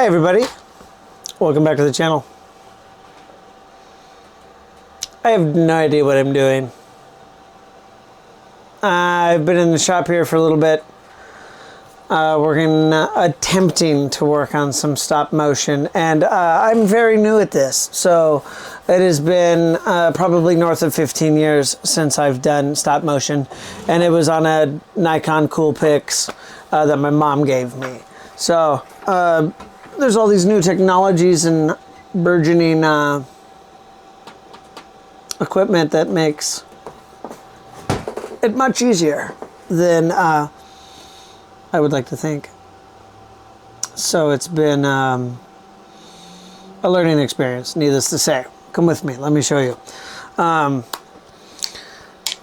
Hi everybody, welcome back to the channel. I have no idea what I'm doing. I've been in the shop here for a little bit, attempting to work on some stop motion, and I'm very new at this, so it has been probably north of 15 years since I've done stop motion, and it was on a Nikon Coolpix that my mom gave me. So there's all these new technologies and burgeoning equipment that makes it much easier than I would like to think. So it's been a learning experience, needless to say. Come with me, let me show you. I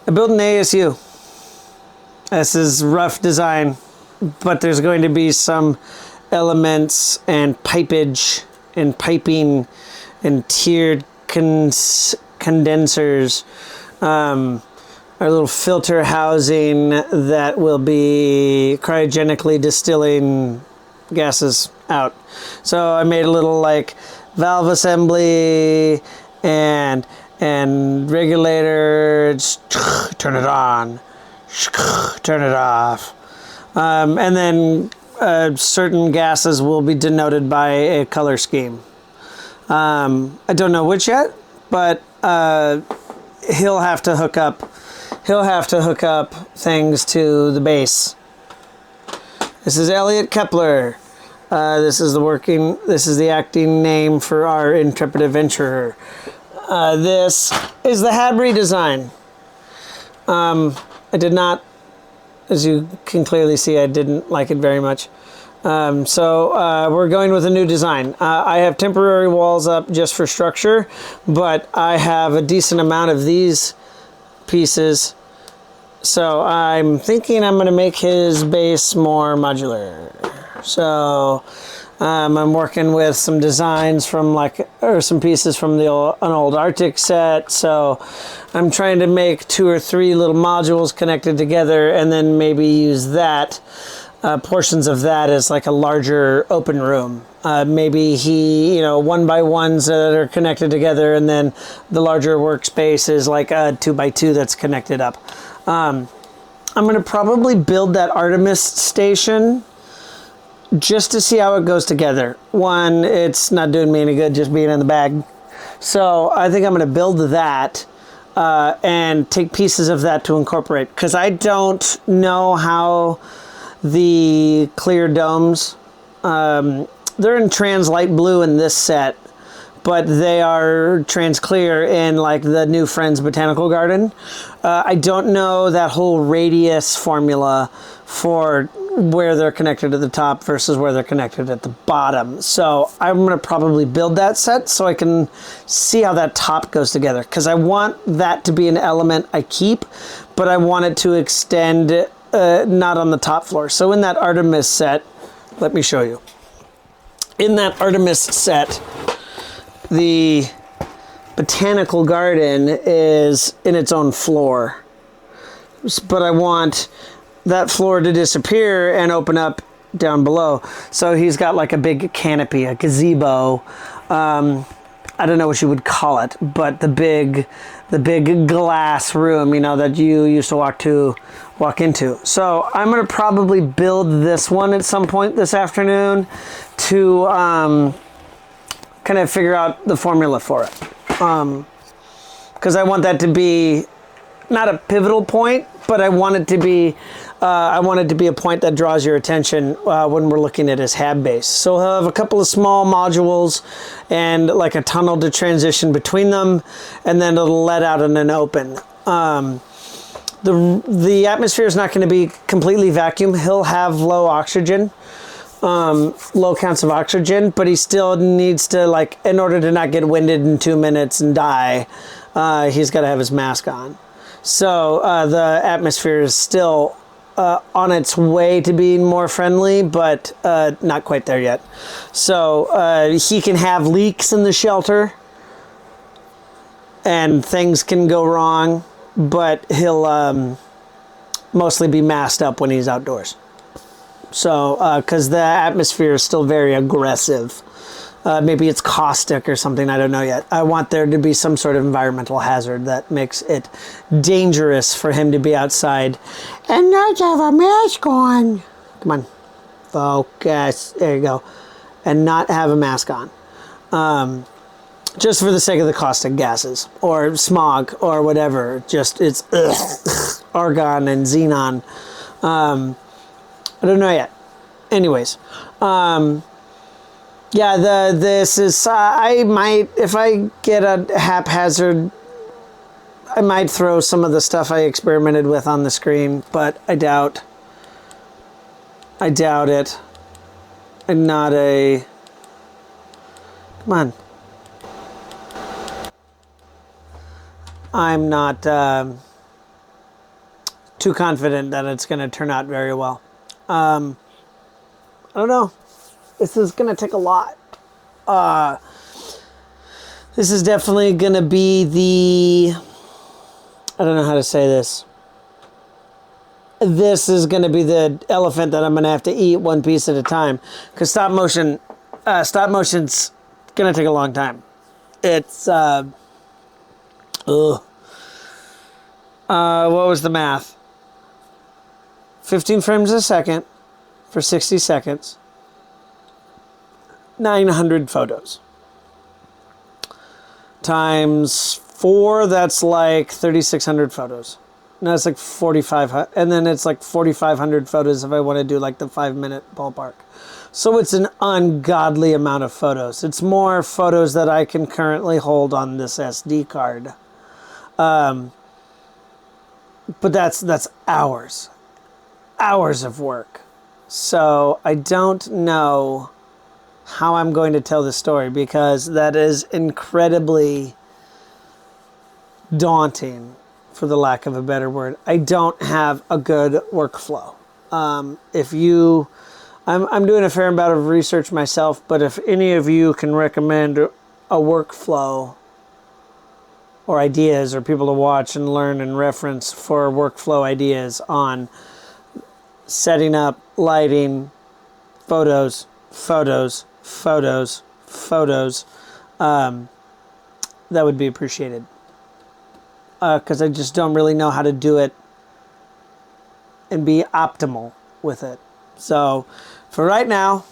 built an ASU. This is rough design, but there's going to be some elements and pipage and piping and tiered condensers, our little filter housing that will be cryogenically distilling gases out. So I made a little like valve assembly and regulator. Just turn it on, turn it off, and then certain gases will be denoted by a color scheme. I don't know which yet, but he'll have to hook up things to the base. This is Elliot Kepler. This is the acting name for our intrepid adventurer. This is the Hadbury design. I did not, as you can clearly see, I didn't like it very much. So we're going with a new design. I have temporary walls up just for structure, but I have a decent amount of these pieces. So I'm thinking I'm going to make his base more modular. So I'm working with some designs from some pieces from an old Arctic set. So I'm trying to make 2 or 3 little modules connected together and then maybe use that. Portions of that as like a larger open room. Maybe one by ones that are connected together, and then the larger workspace is like a 2 by 2 that's connected up. I'm going to probably build that Artemis station just to see how it goes together. One, it's not doing me any good just being in the bag. So I think I'm going to build that and take pieces of that to incorporate, because I don't know how the clear domes, they're in trans light blue in this set, but they are trans clear in like the new Friends Botanical Garden. I don't know that whole radius formula for where they're connected at the top versus where they're connected at the bottom. So I'm going to probably build that set so I can see how that top goes together, because I want that to be an element I keep, but I want it to extend not on the top floor. So in that Artemis set, let me show you. In that Artemis set, the botanical garden is in its own floor. But I want that floor to disappear and open up down below. So he's got like a big canopy, a gazebo. I don't know what you would call it, but the big glass room, that you used to walk into. So I'm going to probably build this one at some point this afternoon to kind of figure out the formula for it. Because I want that to be not a pivotal point, but I want it to be a point that draws your attention when we're looking at his hab base. So he'll have a couple of small modules and like a tunnel to transition between them, and then it'll let out in an open. The atmosphere is not going to be completely vacuum. He'll have low oxygen, low counts of oxygen, but he still needs to, in order to not get winded in 2 minutes and die, he's got to have his mask on. So the atmosphere is still on its way to being more friendly, but not quite there yet. So he can have leaks in the shelter and things can go wrong, but he'll mostly be masked up when he's outdoors. So, because the atmosphere is still very aggressive. Maybe it's caustic or something, I don't know yet. I want there to be some sort of environmental hazard that makes it dangerous for him to be outside and not have a mask on. Come on, focus, there you go. And not have a mask on. Just for the sake of the caustic gases, or smog, or whatever. Just, it's argon and xenon. I don't know yet. Anyways, yeah, this is, I might, if I get a haphazard, I might throw some of the stuff I experimented with on the screen, but I doubt it. I'm not a, come on. I'm not too confident that it's going to turn out very well. I don't know. This is going to take a lot. This is definitely going to be the... I don't know how to say this. This is going to be the elephant that I'm going to have to eat one piece at a time. Because stop motion's going to take a long time. It's... what was the math? 15 frames a second for 60 seconds. 900 photos. Times 4, that's like 3,600 photos. No, it's like 4,500. And then it's like 4,500 photos if I want to do like the 5-minute ballpark. So it's an ungodly amount of photos. It's more photos that I can currently hold on this SD card. But that's hours of work. So I don't know how I'm going to tell the story, because that is incredibly daunting, for the lack of a better word. I don't have a good workflow. I'm doing a fair amount of research myself, but if any of you can recommend a workflow or ideas or people to watch and learn and reference for workflow ideas on setting up, lighting, photos, that would be appreciated. Because I just don't really know how to do it and be optimal with it. So, for right now,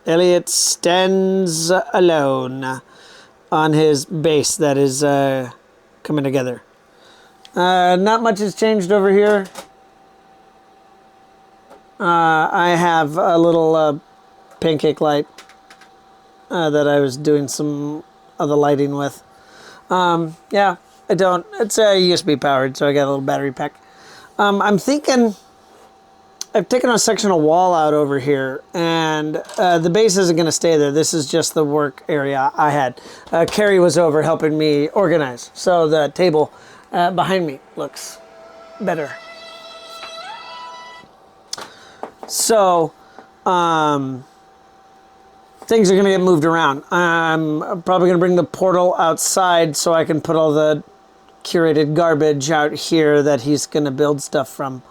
Elliot stands alone on his base that is coming together. Not much has changed over here. I have a little pancake light that I was doing some of the lighting with. Yeah, it's USB powered, so I got a little battery pack. I'm thinking, I've taken a sectional wall out over here, and the base isn't going to stay there. This is just the work area I had. Carrie was over helping me organize, so the table behind me looks better. So, things are going to get moved around. I'm probably going to bring the portal outside so I can put all the curated garbage out here that he's going to build stuff from.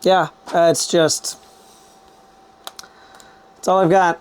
Yeah, it's all I've got.